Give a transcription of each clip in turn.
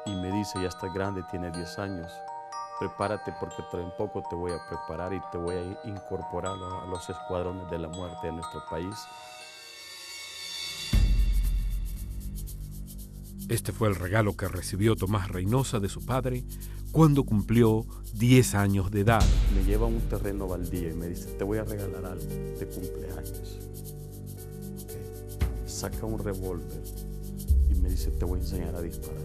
y me dice, ya estás grande, tienes 10 años, prepárate porque en poco te voy a preparar y te voy a incorporar a los escuadrones de la muerte de nuestro país. Este fue el regalo que recibió Tomás Reynosa de su padre cuando cumplió 10 años de edad. Me lleva a un terreno baldío y me dice, te voy a regalar algo de cumpleaños. Okay. Saca un revólver y me dice, te voy a enseñar a disparar.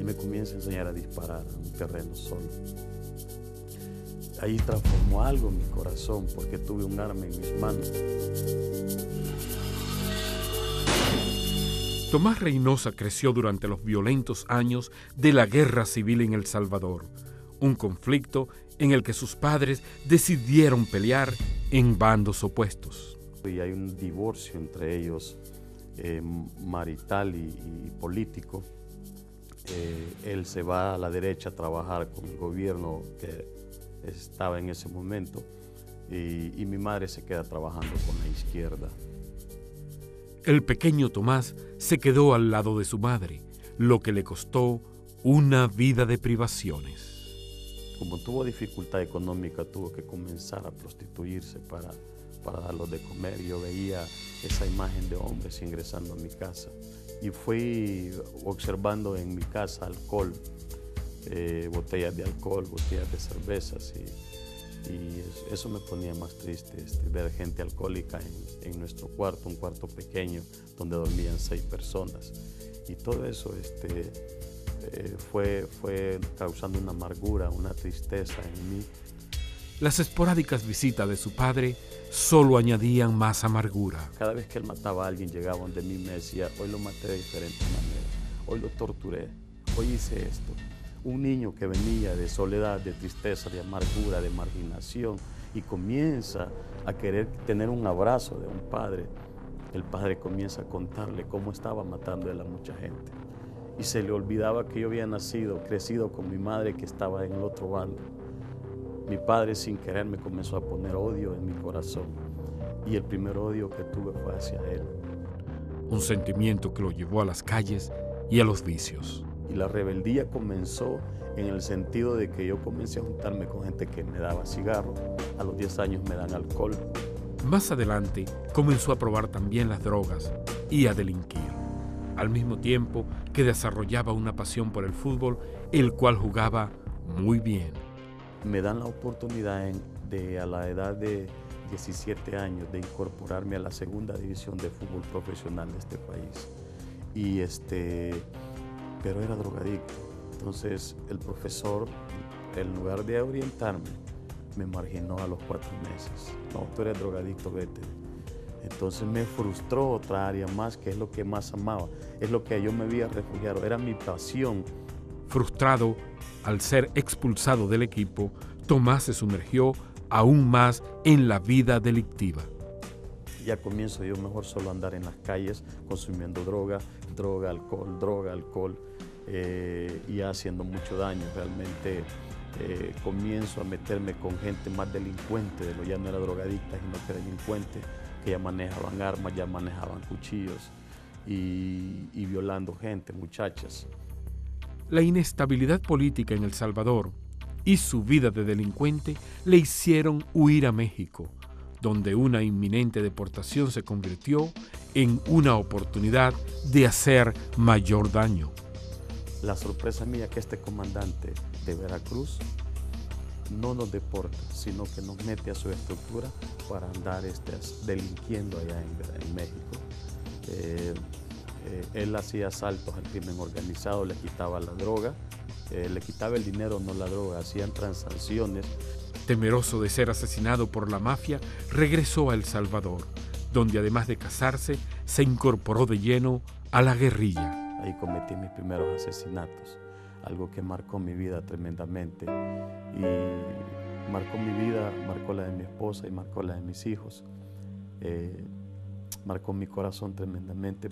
Y me comienza a enseñar a disparar en un terreno solo. Ahí transformó algo en mi corazón porque tuve un arma en mis manos. Tomás Reynosa creció durante los violentos años de la Guerra Civil en El Salvador, un conflicto en el que sus padres decidieron pelear en bandos opuestos. Y hay un divorcio entre ellos, marital y político. Él se va a la derecha a trabajar con el gobierno que estaba en ese momento y mi madre se queda trabajando con la izquierda. El pequeño Tomás se quedó al lado de su madre, lo que le costó una vida de privaciones. Como tuvo dificultad económica, tuvo que comenzar a prostituirse para darlos de comer. Yo veía esa imagen de hombres ingresando a mi casa y fui observando en mi casa alcohol, botellas de alcohol, botellas de cervezas y eso me ponía más triste, ver gente alcohólica en nuestro cuarto, un cuarto pequeño donde dormían 6 personas. Y todo eso fue causando una amargura, una tristeza en mí. Las esporádicas visitas de su padre solo añadían más amargura. Cada vez que él mataba a alguien, llegaba donde mí y me decía, hoy lo maté de diferente manera, hoy lo torturé, hoy hice esto. Un niño que venía de soledad, de tristeza, de amargura, de marginación y comienza a querer tener un abrazo de un padre. El padre comienza a contarle cómo estaba matando él a mucha gente. Y se le olvidaba que yo había crecido con mi madre que estaba en el otro bando. Mi padre sin querer me comenzó a poner odio en mi corazón y el primer odio que tuve fue hacia él. Un sentimiento que lo llevó a las calles y a los vicios. Y la rebeldía comenzó en el sentido de que yo comencé a juntarme con gente que me daba cigarro. A los 10 años me dan alcohol. Más adelante comenzó a probar también las drogas y a delinquir, al mismo tiempo que desarrollaba una pasión por el fútbol, el cual jugaba muy bien. Me dan la oportunidad a la edad de 17 años de incorporarme a la segunda división de fútbol profesional de este país. Pero era drogadicto. Entonces el profesor, en lugar de orientarme, me marginó a los 4 meses. No, tú eres drogadicto, vete. Entonces me frustró otra área más, que es lo que más amaba, es lo que yo me había refugiado, era mi pasión. Frustrado al ser expulsado del equipo, Tomás se sumergió aún más en la vida delictiva. Ya comienzo yo mejor solo a andar en las calles consumiendo droga, alcohol, y haciendo mucho daño. Realmente comienzo a meterme con gente más delincuente, ya no era drogadicta, sino que era delincuente, que ya manejaban armas, ya manejaban cuchillos y violando gente, muchachas. La inestabilidad política en El Salvador y su vida de delincuente le hicieron huir a México, donde una inminente deportación se convirtió en una oportunidad de hacer mayor daño. La sorpresa mía es que este comandante de Veracruz no nos deporta, sino que nos mete a su estructura para andar delinquiendo allá en México. Él hacía asaltos al crimen organizado, le quitaba la droga, le quitaba el dinero, no la droga, hacían transacciones. Temeroso de ser asesinado por la mafia, regresó a El Salvador, donde además de casarse, se incorporó de lleno a la guerrilla. Ahí cometí mis primeros asesinatos, algo que marcó mi vida tremendamente. Y marcó mi vida, marcó la de mi esposa y marcó la de mis hijos. Marcó mi corazón tremendamente.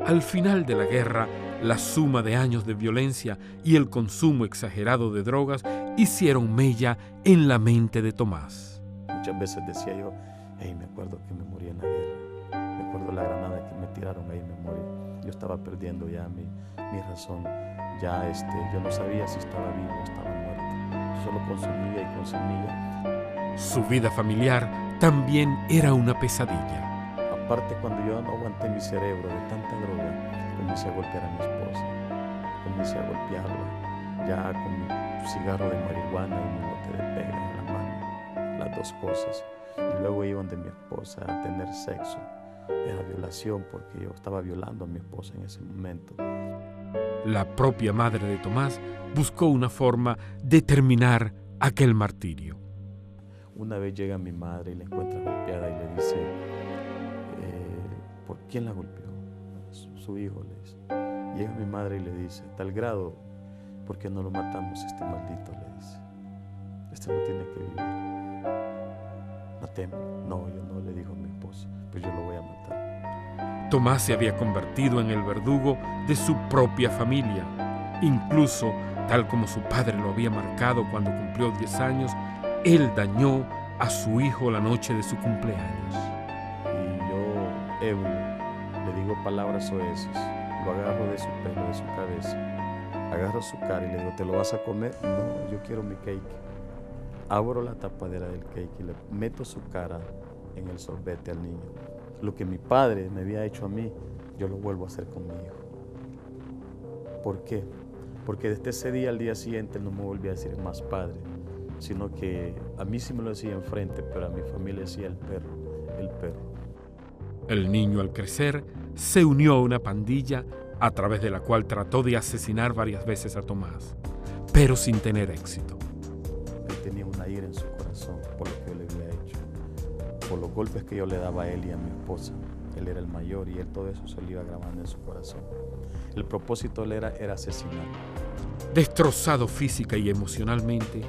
Al final de la guerra, la suma de años de violencia y el consumo exagerado de drogas hicieron mella en la mente de Tomás. Muchas veces decía yo, me acuerdo que me morí en la guerra, me acuerdo la granada que me tiraron, me morí. Yo estaba perdiendo ya mi razón yo no sabía si estaba vivo o estaba muerto. Solo consumía y consumía. Su vida familiar también era una pesadilla. Aparte, cuando yo no aguanté mi cerebro de tanta droga, comencé a golpear a mi esposa. Comencé a golpearla, ya con mi cigarro de marihuana y mi bote de pega en la mano, las dos cosas. Y luego iban de mi esposa a tener sexo. Era violación porque yo estaba violando a mi esposa en ese momento. La propia madre de Tomás buscó una forma de terminar aquel martirio. Una vez llega mi madre y la encuentra golpeada y le dice, ¿por quién la golpeó? Su hijo, le dice. Llega mi madre y le dice, tal grado, ¿por qué no lo matamos a este maldito? Le dice, este no tiene que vivir. Matémoslo. No, yo no, le dijo mi esposa, pues yo lo voy a matar. Tomás se había convertido en el verdugo de su propia familia. Incluso, tal como su padre lo había marcado cuando cumplió 10 años, él dañó a su hijo la noche de su cumpleaños. Y yo, ebrio, le digo palabras soeces, lo agarro de su pelo, de su cabeza, agarro su cara y le digo, ¿te lo vas a comer? No, yo quiero mi cake. Abro la tapadera del cake y le meto su cara en el sorbete al niño. Lo que mi padre me había hecho a mí, yo lo vuelvo a hacer con mi hijo. ¿Por qué? Porque desde ese día al día siguiente no me volvía a decir más padre, sino que a mí sí me lo decía enfrente, pero a mi familia decía el perro, el perro. El niño, al crecer, se unió a una pandilla a través de la cual trató de asesinar varias veces a Tomás, pero sin tener éxito. Él tenía una ira en su corazón por lo que yo le había hecho, por los golpes que yo le daba a él y a mi esposa. Él era el mayor y él todo eso se lo iba grabando en su corazón. El propósito de él era asesinar. Destrozado física y emocionalmente,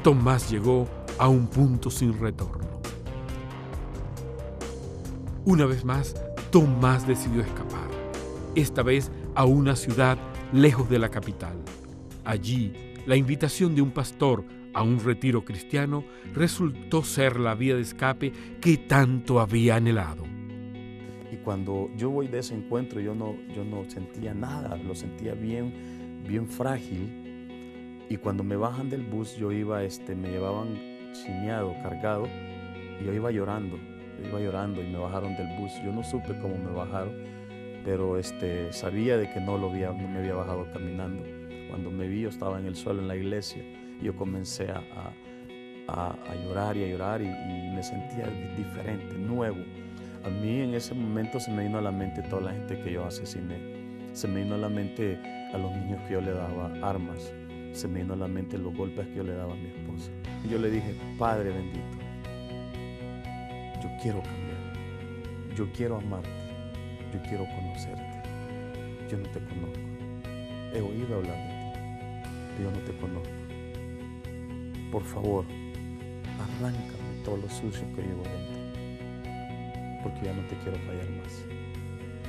Tomás llegó a un punto sin retorno. Una vez más, Tomás decidió escapar, esta vez a una ciudad lejos de la capital. Allí, la invitación de un pastor a un retiro cristiano resultó ser la vía de escape que tanto había anhelado. Y cuando yo voy de ese encuentro, yo no sentía nada, lo sentía bien frágil. Y cuando me bajan del bus, yo iba, me llevaban chineado, cargado, y yo iba llorando y me bajaron del bus. Yo no supe cómo me bajaron, pero sabía de que no me había bajado caminando. Cuando me vi, yo estaba en el suelo en la iglesia y yo comencé a llorar y a llorar y me sentía diferente, nuevo. A mí en ese momento se me vino a la mente toda la gente que yo asesiné. Se me vino a la mente a los niños que yo le daba armas. Se me vino a la mente los golpes que yo le daba a mi esposa. Y yo le dije, Padre bendito, yo quiero cambiar, yo quiero amarte, yo quiero conocerte. Yo no te conozco. He oído hablar de ti, pero yo no te conozco. Por favor, arráncame todo lo sucio que llevo dentro, porque ya no te quiero fallar más.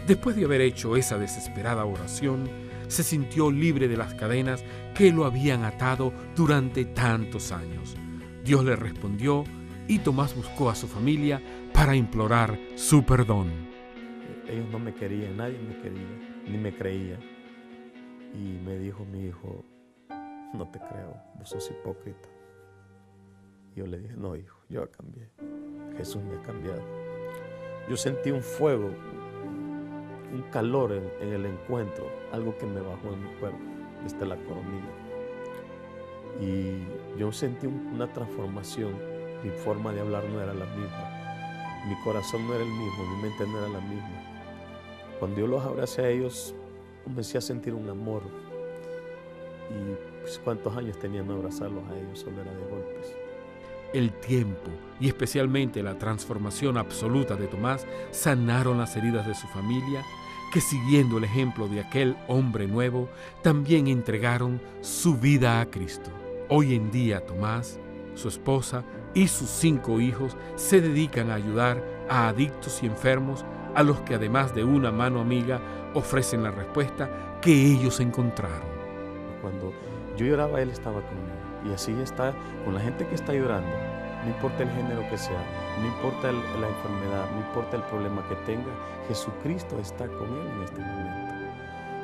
Después de haber hecho esa desesperada oración, se sintió libre de las cadenas que lo habían atado durante tantos años. Dios le respondió y Tomás buscó a su familia para implorar su perdón. Ellos no me querían, nadie me quería, ni me creía. Y me dijo mi hijo, no te creo, vos sos hipócrita. Y yo le dije, no hijo, yo cambié, Jesús me ha cambiado. Yo sentí un fuego, un calor en el encuentro, algo que me bajó en mi cuerpo, desde la coronilla. Y yo sentí una transformación, mi forma de hablar no era la misma, mi corazón no era el mismo, mi mente no era la misma. Cuando yo los abracé a ellos, comencé a sentir un amor. Y pues, ¿cuántos años tenía no abrazarlos a ellos? Solo era de golpes. El tiempo y especialmente la transformación absoluta de Tomás sanaron las heridas de su familia, que siguiendo el ejemplo de aquel hombre nuevo, también entregaron su vida a Cristo. Hoy en día Tomás, su esposa y sus 5 hijos se dedican a ayudar a adictos y enfermos, a los que además de una mano amiga ofrecen la respuesta que ellos encontraron. Cuando yo lloraba, Él estaba conmigo. Y así está con la gente que está llorando. No importa el género que sea, no importa la enfermedad, no importa el problema que tenga, Jesucristo está con él en este momento.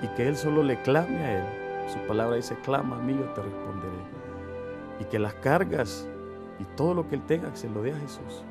Y que él solo le clame a Él Su palabra dice, clama a mí, yo te responderé. Y que las cargas y todo lo que él tenga, se lo dé a Jesús.